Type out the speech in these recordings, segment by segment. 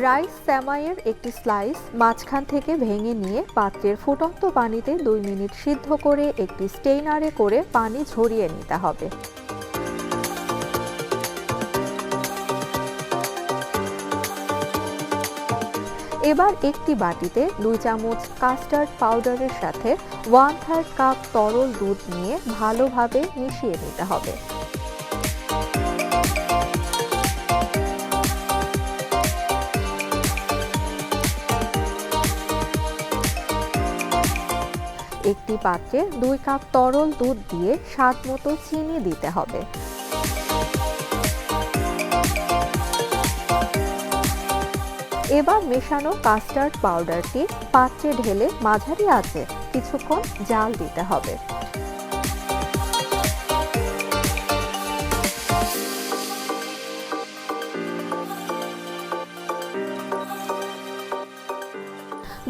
Rice সেমাইয়ের একটি slice মাঝখান থেকে ভেঙে নিয়ে পাত্রের ফুটন্ত পানিতে 2 মিনিট সিদ্ধ করে একটি স্টেইনারে করে পানি ঝরিয়ে নিতে হবে। এবার একটি বাটিতে 2 চামচ কাস্টার্ড পাউডারের সাথে 1/3 কাপ তরল দুধ নিয়ে ভালোভাবে মিশিয়ে নিতে হবে। একটি পাত্রে 2 কাপ তরল দুধ দিয়ে স্বাদ মতো চিনি দিতে হবে। এবার মেশানো কাস্টার্ড পাউডারটি পাত্রে ঢেলে মাঝারি আঁচে কিছুক্ষণ জাল দিতে হবে।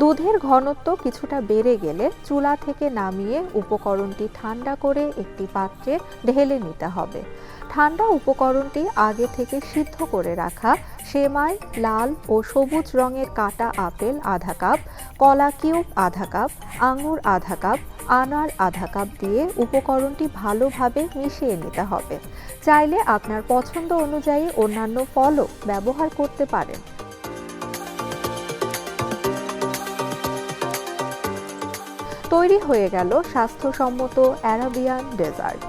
দুধের ঘনত্ব কিছুটা বেড়ে গেলে চুলা থেকে নামিয়ে উপকরণটি ঠান্ডা করে একটি পাত্রে ঢেলে নিতে হবে। ঠান্ডা উপকরণটি আগে থেকে সিদ্ধ করে রাখা সেমাই, লাল ও সবুজ রঙের কাটা আপেল আধা কাপ, কলা কিউব আধা কাপ, আঙুর আধা কাপ, আনার আধা কাপ দিয়ে উপকরণটি ভালোভাবে মিশিয়ে নিতে হবে। চাইলে আপনার পছন্দ অনুযায়ী অন্যান্য ফলও ব্যবহার করতে পারেন। তৈরি হয়ে গেল স্বাস্থ্যসম্মত অ্যারাবিয়ান ডেজার্ট।